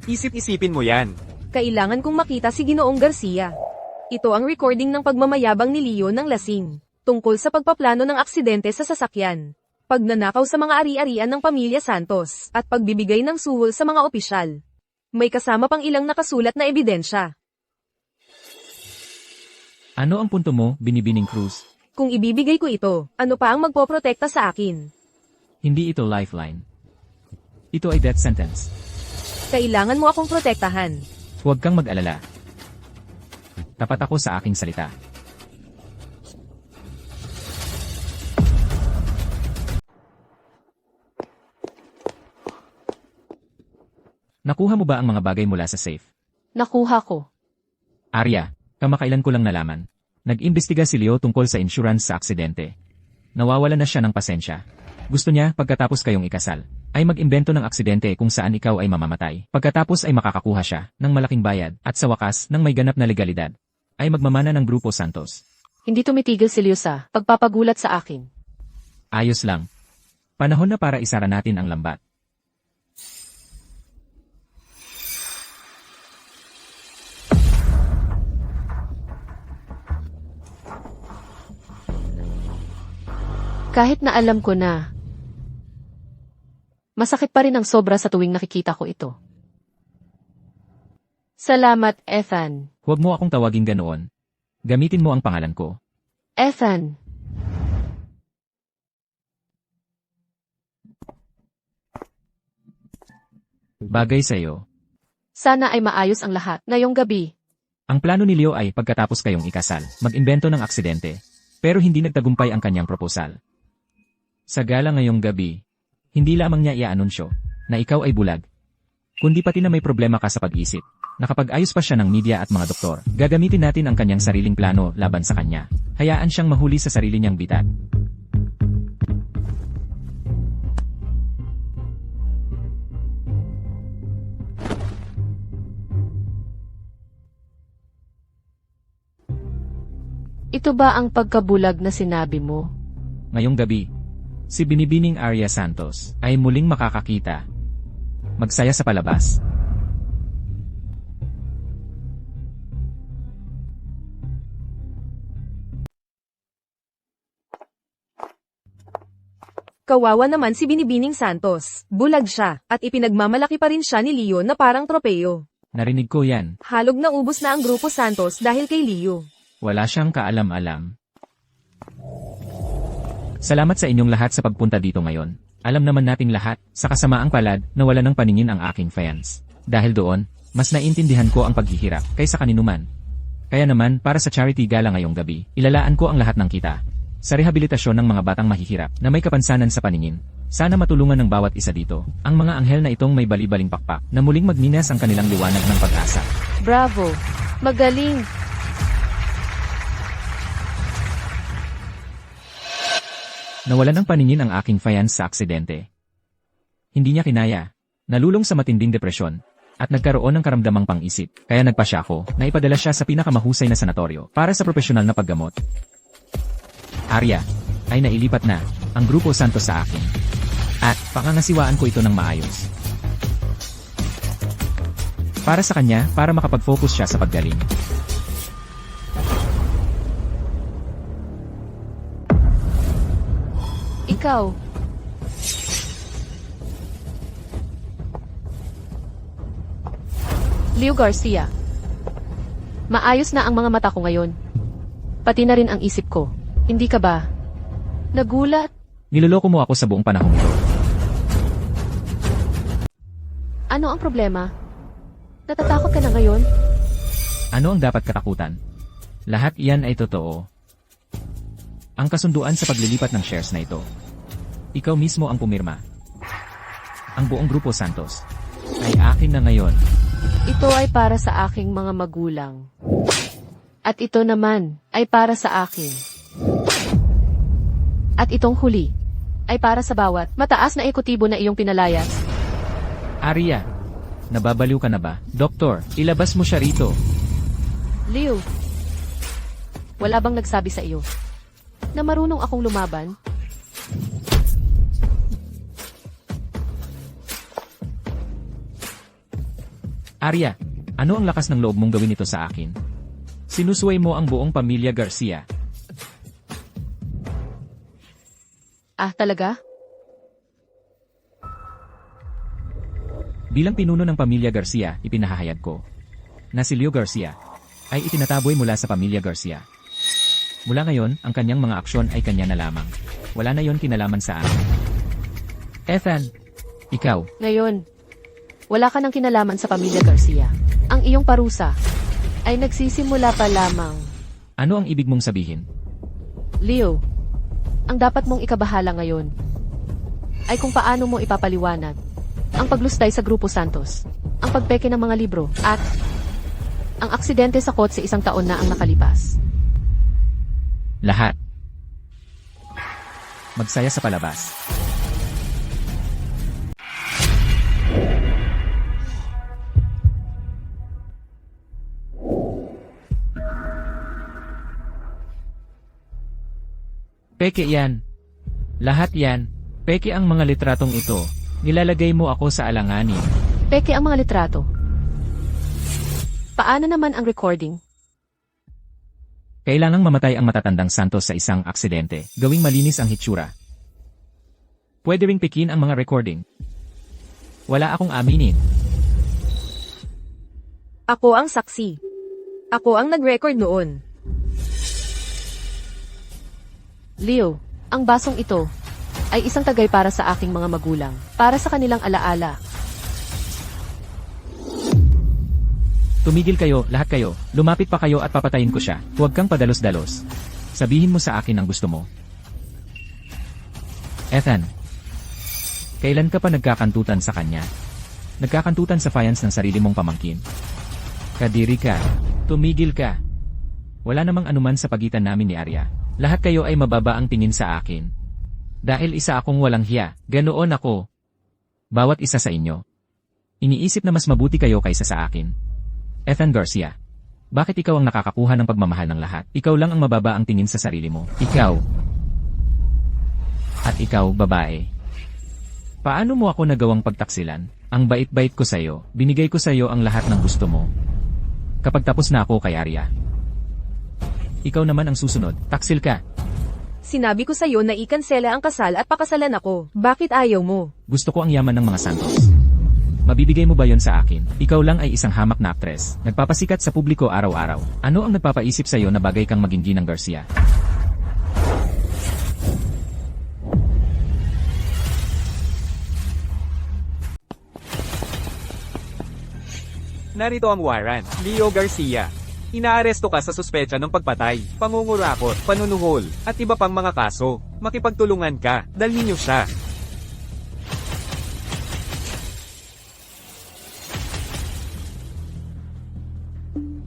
Isip-isipin mo yan. Kailangan kong makita si Ginoong Garcia. Ito ang recording ng pagmamayabang ni Leo ng lasing, tungkol sa pagpaplano ng aksidente sa sasakyan, pagnanakaw sa mga ari-arian ng pamilya Santos, at pagbibigay ng suhol sa mga opisyal. May kasama pang ilang nakasulat na ebidensya. Ano ang punto mo, Binibining Cruz? Kung ibibigay ko ito, ano pa ang magpoprotekta sa akin? Hindi ito lifeline. Ito ay death sentence. Kailangan mo akong protektahan. Huwag kang mag-alala. Tapat ako sa aking salita. Nakuha mo ba ang mga bagay mula sa safe? Nakuha ko. Arya, kamakailan ko lang nalaman. Nag-imbestiga si Leo tungkol sa insurance sa aksidente. Nawawala na siya ng pasensya. Gusto niya, pagkatapos kayong ikasal, ay mag-imbento ng aksidente kung saan ikaw ay mamamatay. Pagkatapos ay makakakuha siya ng malaking bayad at sa wakas ng may ganap na legalidad, ay magmamana ng Grupo Santos. Hindi tumitigil si Leo sa pagpapagulat sa akin. Ayos lang. Panahon na para isara natin ang lambat. Kahit na alam ko na, masakit pa rin ang sobra sa tuwing nakikita ko ito. Salamat, Ethan. Huwag mo akong tawagin ganoon. Gamitin mo ang pangalan ko. Ethan. Bagay sa'yo. Sana ay maayos ang lahat ngayong gabi. Ang plano ni Leo ay pagkatapos kayong ikasal, mag-imbento ng aksidente. Pero hindi nagtagumpay ang kanyang proposal. Sa gala ngayong gabi, hindi lamang niya i-anunsyo na ikaw ay bulag, kundi pati na may problema ka sa pag-isip. Nakapag-ayos pa siya ng media at mga doktor. Gagamitin natin ang kanyang sariling plano laban sa kanya. Hayaan siyang mahuli sa sarili niyang bitag. Ito ba ang pagkabulag na sinabi mo? Ngayong gabi, si Binibining Arya Santos ay muling makakakita. Magsaya sa palabas. Kawawa naman si Binibining Santos. Bulag siya, at ipinagmamalaki pa rin siya ni Leo na parang tropeyo. Narinig ko yan. Halog na ubos na ang grupo Santos dahil kay Leo. Wala siyang kaalam-alam. Salamat sa inyong lahat sa pagpunta dito ngayon. Alam naman nating lahat, sa kasamaang palad, na wala ng paningin ang aking fans. Dahil doon, mas naiintindihan ko ang paghihirap kaysa kaninuman. Kaya naman, para sa charity gala ngayong gabi, ilalaan ko ang lahat ng kita sa rehabilitasyon ng mga batang mahihirap na may kapansanan sa paningin. Sana matulungan ng bawat isa dito, ang mga anghel na itong may bali-baling pakpak na muling magminas ang kanilang liwanag ng pag-asa. Bravo! Magaling! Nawalan ng paningin ang aking fiance sa aksidente. Hindi niya kinaya, nalulong sa matinding depresyon, at nagkaroon ng karamdamang pang-isip, kaya nagpasya ako na ipadala siya sa pinakamahusay na sanatoryo para sa profesional na paggamot. Arya, ay nailipat na ang Grupo Santos sa akin. At pangangasiwaan ko ito ng maayos. Para sa kanya, para makapag-focus siya sa paggaling. Ikaw! Leo Garcia. Maayos na ang mga mata ko ngayon. Pati na rin ang isip ko. Hindi ka ba nagulat? Niloloko mo ako sa buong panahon ito. Ano ang problema? Natatakot ka na ngayon? Ano ang dapat katakutan? Lahat iyan ay totoo. Ang kasunduan sa paglilipat ng shares na ito. Ikaw mismo ang pumirma. Ang buong Grupo Santos ay akin na ngayon. Ito ay para sa aking mga magulang. At ito naman ay para sa akin. At itong huli ay para sa bawat mataas na ekotibo na iyong pinalayas. Arya, nababaliw ka na ba? Doktor, ilabas mo siya rito. Leo, wala bang nagsabi sa iyo na marunong akong lumaban? Arya, ano ang lakas ng loob mong gawin ito sa akin? Sinusway mo ang buong pamilya Garcia. Ah, talaga? Bilang pinuno ng pamilya Garcia, ipinahahayag ko na si Leo Garcia ay itinataboy mula sa pamilya Garcia. Mula ngayon, ang kanyang mga aksyon ay kanya na lamang. Wala na yon kinalaman sa amin. Ethan, ikaw, Ngayon, wala ka ng kinalaman sa pamilya Garcia. Ang iyong parusa ay nagsisimula pa lamang. ano ang ibig mong sabihin? Leo, ang dapat mong ikabahala ngayon ay kung paano mo ipapaliwanag ang paglustay sa Grupo Santos, ang pagpeke ng mga libro, at ang aksidente sa kotse 1 taon na ang nakalipas. Lahat. Magsaya sa palabas. Peke yan. Lahat yan. Peke ang mga litratong ito. Nilalagay mo ako sa alanganin. Peke ang mga litrato. Paano naman ang recording? Kailangang mamatay ang matatandang Santos sa isang aksidente. Gawing malinis ang hitsura. Pwede ring pikin ang mga recording. Wala akong aminin. Ako ang saksi. Ako ang nag-record noon. Leo, ang basong ito ay isang tagay para sa aking mga magulang, para sa kanilang alaala. Tumigil kayo, lahat kayo. Lumapit pa kayo at papatayin ko siya. Huwag kang padalos-dalos. Sabihin mo sa akin ang gusto mo. Ethan, kailan ka pa nagkakantutan sa kanya? Nagkakantutan sa fans ng sarili mong pamangkin? Kadiri ka. Tumigil ka. Wala namang anuman sa pagitan namin ni Arya. Lahat kayo ay mababa ang tingin sa akin. Dahil isa akong walang hiya, ganoon ako. Bawat isa sa inyo. Iniisip na mas mabuti kayo kaysa sa akin. Ethan Garcia, bakit ikaw ang nakakakuha ng pagmamahal ng lahat? Ikaw lang ang mababa ang tingin sa sarili mo. Ikaw. At ikaw, babae. Paano mo ako nagawang pagtaksilan? Ang bait-bait ko sa'yo, binigay ko sa'yo ang lahat ng gusto mo. Kapag tapos na ako kay Arya, ikaw naman ang susunod, taksil ka. Sinabi ko sa'yo na ikansela ang kasal at pakasalan ako. Bakit ayaw mo? Gusto ko ang yaman ng mga Santos. Mabibigay mo ba yon sa akin? Ikaw lang ay isang hamak na aktres. Nagpapasikat sa publiko araw-araw. Ano ang nagpapaisip sa'yo na bagay kang maging Ginang Garcia? Narito ang warrant. Leo Garcia. Inaaresto ka sa suspecha ng pagpatay, pangungurakot, panunuhol, at iba pang mga kaso. Makipagtulungan ka, dalhin niyo siya.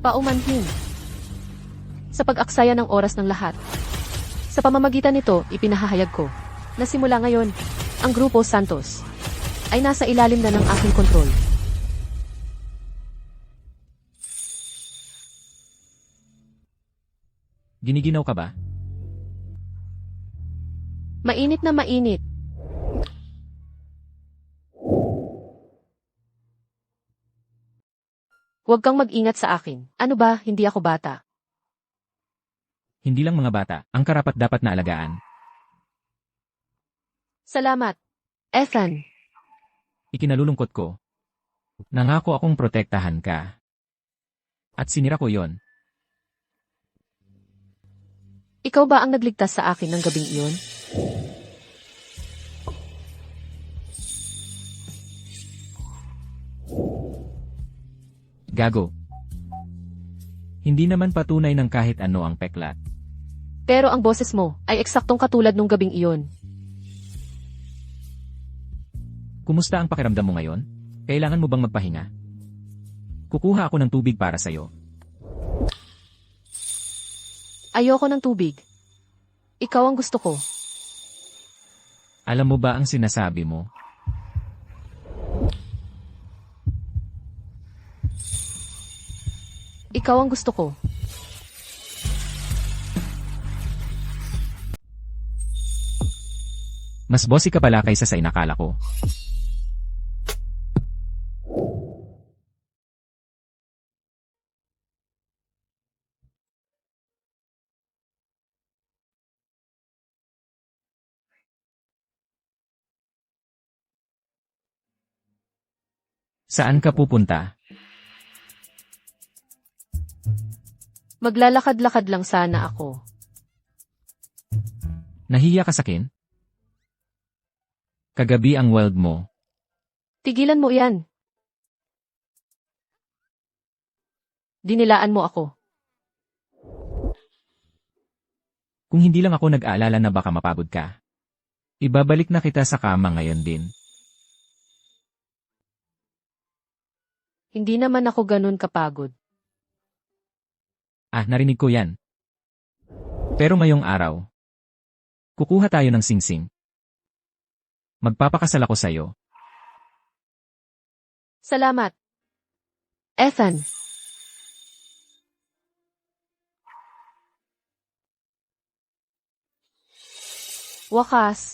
Paumanhin. Sa pag-aksaya ng oras ng lahat. Sa pamamagitan nito, ipinahahayag ko na simula ngayon, ang Grupo Santos ay nasa ilalim na ng aking kontrol. Giniginaw ka ba? Mainit na mainit. Huwag kang mag-ingat sa akin. Ano ba, hindi ako bata. Hindi lang mga bata, ang karapat-dapat na alagaan. Salamat. Ethan, Ikinalulungkot ko. Nangako akong protektahan ka. At sinira ko yon. ikaw ba ang nagligtas sa akin ng gabing iyon? Gago. Hindi naman patunay ng kahit ano ang peklat. Pero ang boses mo ay eksaktong katulad nung gabing iyon. Kumusta ang pakiramdam mo ngayon? Kailangan mo bang magpahinga? Kukuha ako ng tubig para sa'yo. Ayoko ng tubig. Ikaw ang gusto ko. Alam mo ba ang sinasabi mo? Ikaw ang gusto ko. Mas bossy ka pala kaysa sa inakala ko. Saan ka pupunta? Maglalakad-lakad lang sana ako. Nahiya ka sa akin? Kagabi ang weld mo. Tigilan mo yan. Dinilaan mo ako. Kung hindi lang ako nag-aalala na baka mapagod ka. Ibabalik na kita sa kama ngayon din. Hindi naman ako ganun kapagod. Ah, narinig ko yan. Pero ngayong araw, kukuha tayo ng singsing. Magpapakasal ako sa'yo. Salamat. Ethan. Wakas,